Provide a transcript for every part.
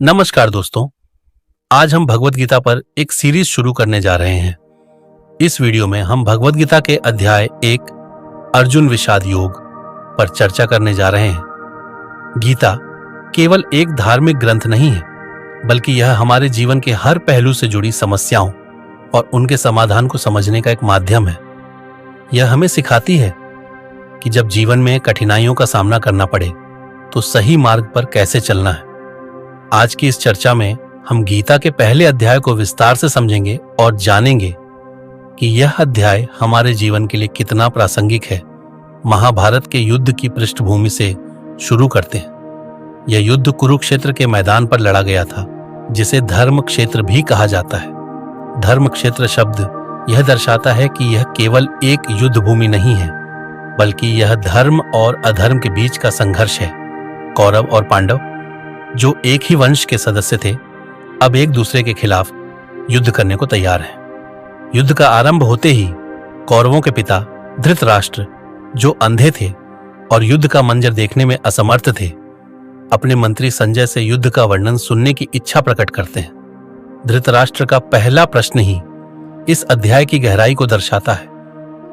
नमस्कार दोस्तों, आज हम भगवत गीता पर एक सीरीज शुरू करने जा रहे हैं। इस वीडियो में हम भगवत गीता के अध्याय 1 अर्जुन विषाद योग पर चर्चा करने जा रहे हैं। गीता केवल एक धार्मिक ग्रंथ नहीं है, बल्कि यह हमारे जीवन के हर पहलू से जुड़ी समस्याओं और उनके समाधान को समझने का एक माध्यम है। यह हमें सिखाती है कि जब जीवन में कठिनाइयों का सामना करना पड़े तो सही मार्ग पर कैसे चलना है। आज की इस चर्चा में हम गीता के पहले अध्याय को विस्तार से समझेंगे और जानेंगे कि यह अध्याय हमारे जीवन के लिए कितना प्रासंगिक है। महाभारत के युद्ध की पृष्ठभूमि से शुरू करते हैं। यह युद्ध कुरुक्षेत्र के मैदान पर लड़ा गया था, जिसे धर्म क्षेत्र भी कहा जाता है। धर्म क्षेत्र शब्द यह दर्शाता है कि यह केवल एक युद्ध भूमि नहीं है, बल्कि यह धर्म और अधर्म के बीच का संघर्ष है। कौरव और पांडव, जो एक ही वंश के सदस्य थे, अब एक दूसरे के खिलाफ युद्ध करने को तैयार हैं। युद्ध का आरंभ होते ही कौरवों के पिता धृतराष्ट्र, जो अंधे थे और युद्ध का मंजर देखने में असमर्थ थे, अपने मंत्री संजय से युद्ध का वर्णन सुनने की इच्छा प्रकट करते हैं। धृतराष्ट्र का पहला प्रश्न ही इस अध्याय की गहराई को दर्शाता है।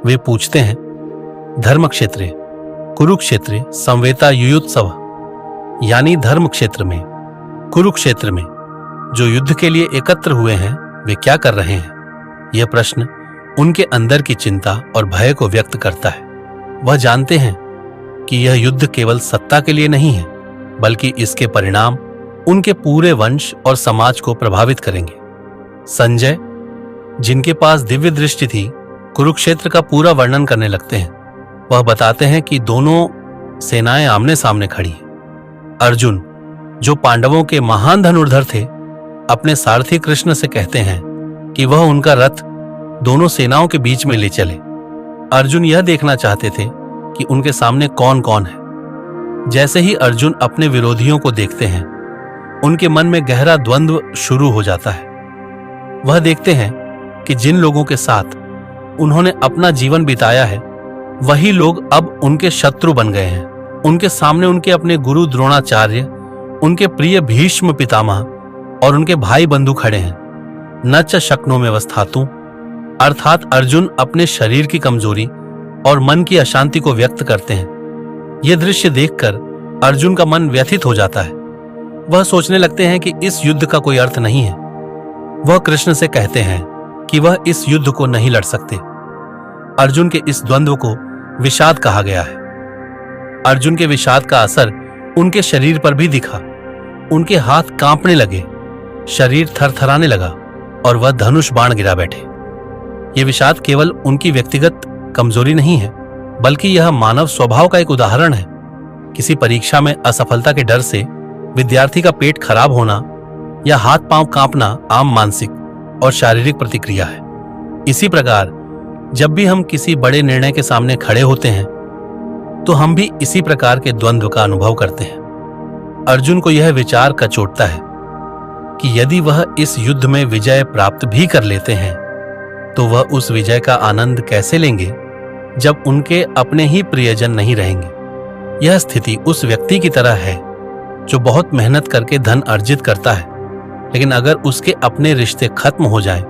वे पूछते हैं, धर्म क्षेत्रे कुरुक्षेत्रे संवेता युयुत्सव, यानी धर्म क्षेत्र में, कुरुक्षेत्र में जो युद्ध के लिए एकत्र हुए हैं, वे क्या कर रहे हैं। यह प्रश्न उनके अंदर की चिंता और भय को व्यक्त करता है। वह जानते हैं कि यह युद्ध केवल सत्ता के लिए नहीं है, बल्कि इसके परिणाम उनके पूरे वंश और समाज को प्रभावित करेंगे। संजय, जिनके पास दिव्य दृष्टि थी, कुरुक्षेत्र का पूरा वर्णन करने लगते हैं। वह बताते हैं कि दोनों सेनाएं आमने सामने खड़ी हैं। अर्जुन, जो पांडवों के महान धनुर्धर थे, अपने सारथी कृष्ण से कहते हैं कि वह उनका रथ दोनों सेनाओं के बीच में ले चले। अर्जुन यह देखना चाहते थे कि उनके सामने कौन कौन है। जैसे ही अर्जुन अपने विरोधियों को देखते हैं, उनके मन में गहरा द्वंद्व शुरू हो जाता है। वह देखते हैं कि जिन लोगों के साथ उन्होंने अपना जीवन बिताया है, वही लोग अब उनके शत्रु बन गए हैं। उनके सामने उनके अपने गुरु द्रोणाचार्य, उनके प्रिय भीष्म पितामह और उनके भाई बंधु खड़े हैं। न च शक्नो अवस्थातु, अर्थात अर्जुन अपने शरीर की कमजोरी और मन की अशांति को व्यक्त करते हैं। यह दृश्य देखकर अर्जुन का मन व्यथित हो जाता है। वह सोचने लगते हैं कि इस युद्ध का कोई अर्थ नहीं है। वह कृष्ण से कहते हैं कि वह इस युद्ध को नहीं लड़ सकते। अर्जुन के इस द्वंद्व को विषाद कहा गया है। अर्जुन के विषाद का असर उनके शरीर पर भी दिखा। उनके हाथ कांपने लगे, शरीर थरथराने लगा और वह धनुष बाण गिरा बैठे। यह विषाद केवल उनकी व्यक्तिगत कमजोरी नहीं है, बल्कि यह मानव स्वभाव का एक उदाहरण है। किसी परीक्षा में असफलता के डर से विद्यार्थी का पेट खराब होना या हाथ पांव कांपना आम मानसिक और शारीरिक प्रतिक्रिया है। इसी प्रकार जब भी हम किसी बड़े निर्णय के सामने खड़े होते हैं, तो हम भी इसी प्रकार के द्वंद्व का अनुभव करते हैं। अर्जुन को यह विचार कचोटता है कि यदि वह इस युद्ध में विजय प्राप्त भी कर लेते हैं, तो वह उस विजय का आनंद कैसे लेंगे जब उनके अपने ही प्रियजन नहीं रहेंगे। यह स्थिति उस व्यक्ति की तरह है जो बहुत मेहनत करके धन अर्जित करता है, लेकिन अगर उसके अपने रिश्ते खत्म हो जाएं,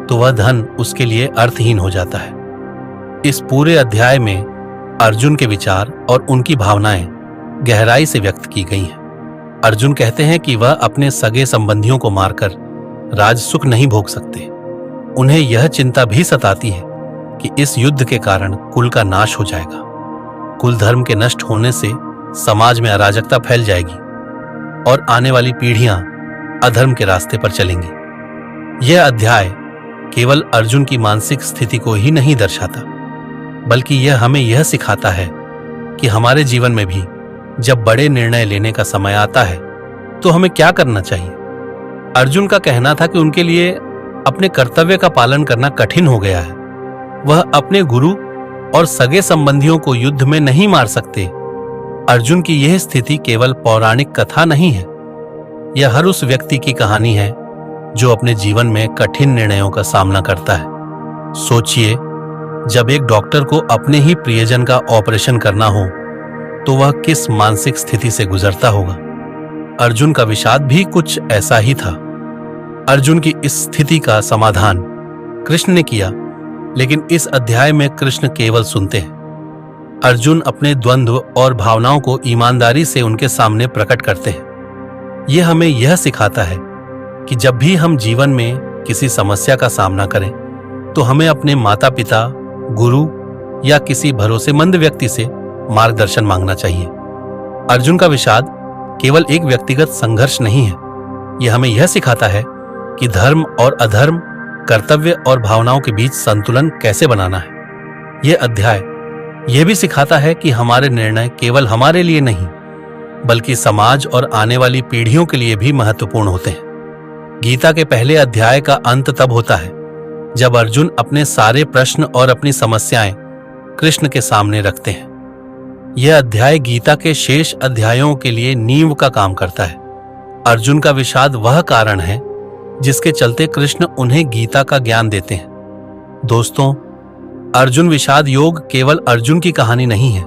तो वह धन उसके लिए अर्थहीन हो जाता है। इस पूरे अध्याय में अर्जुन के विचार और उनकी भावनाएं गहराई से व्यक्त की गई हैं। अर्जुन कहते हैं कि वह अपने सगे संबंधियों को मारकर राज सुख नहीं भोग सकते। उन्हें यह चिंता भी सताती है कि इस युद्ध के कारण कुल का नाश हो जाएगा। कुल धर्म के नष्ट होने से समाज में अराजकता फैल जाएगी और आने वाली पीढ़ियां अधर्म के रास्ते पर चलेंगी। यह अध्याय केवल अर्जुन की मानसिक स्थिति को ही नहीं दर्शाता, बल्कि यह हमें यह सिखाता है कि हमारे जीवन में भी जब बड़े निर्णय लेने का समय आता है, तो हमें क्या करना चाहिए। अर्जुन का कहना था कि उनके लिए अपने कर्तव्य का पालन करना कठिन हो गया है। वह अपने गुरु और सगे संबंधियों को युद्ध में नहीं मार सकते। अर्जुन की यह स्थिति केवल पौराणिक कथा नहीं है, यह हर उस व्यक्ति की कहानी है जो अपने जीवन में कठिन निर्णयों का सामना करता है। सोचिए, जब एक डॉक्टर को अपने ही प्रियजन का ऑपरेशन करना हो, तो वह किस मानसिक स्थिति से गुजरता होगा। अर्जुन का विषाद भी कुछ ऐसा ही था। अर्जुन की इस स्थिति का समाधान कृष्ण ने किया, लेकिन इस अध्याय में कृष्ण केवल सुनते हैं। अर्जुन अपने द्वंद्व और भावनाओं को ईमानदारी से उनके सामने प्रकट करते हैं। यह हमें यह सिखाता है कि जब भी हम जीवन में किसी समस्या का सामना करें तो हमें अपने माता पिता, गुरु या किसी भरोसेमंद व्यक्ति से मार्गदर्शन मांगना चाहिए। अर्जुन का विषाद केवल एक व्यक्तिगत संघर्ष नहीं है, यह हमें यह सिखाता है कि धर्म और अधर्म, कर्तव्य और भावनाओं के बीच संतुलन कैसे बनाना है। यह अध्याय यह भी सिखाता है कि हमारे निर्णय केवल हमारे लिए नहीं बल्कि समाज और आने वाली पीढ़ियों के लिए भी महत्वपूर्ण होते हैं। गीता के पहले अध्याय का अंत तब होता है जब अर्जुन अपने सारे प्रश्न और अपनी समस्याएं कृष्ण के सामने रखते हैं। यह अध्याय गीता के शेष अध्यायों के लिए नींव का काम करता है। अर्जुन का विषाद वह कारण है जिसके चलते कृष्ण उन्हें गीता का ज्ञान देते हैं। दोस्तों, अर्जुन विषाद योग केवल अर्जुन की कहानी नहीं है,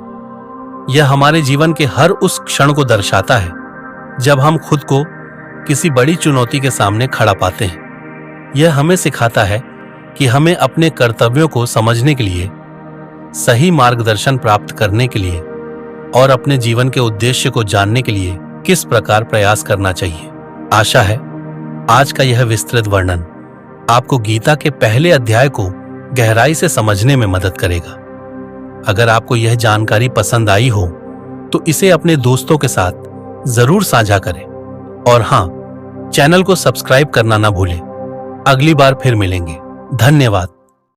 यह हमारे जीवन के हर उस क्षण को दर्शाता है जब हम खुद को किसी बड़ी चुनौती के सामने खड़ा पाते हैं। यह हमें सिखाता है कि हमें अपने कर्तव्यों को समझने के लिए, सही मार्गदर्शन प्राप्त करने के लिए और अपने जीवन के उद्देश्य को जानने के लिए किस प्रकार प्रयास करना चाहिए। आशा है आज का यह विस्तृत वर्णन आपको गीता के पहले अध्याय को गहराई से समझने में मदद करेगा। अगर आपको यह जानकारी पसंद आई हो तो इसे अपने दोस्तों के साथ जरूर साझा करें और हां, चैनल को सब्सक्राइब करना ना भूलें। अगली बार फिर मिलेंगे। धन्यवाद।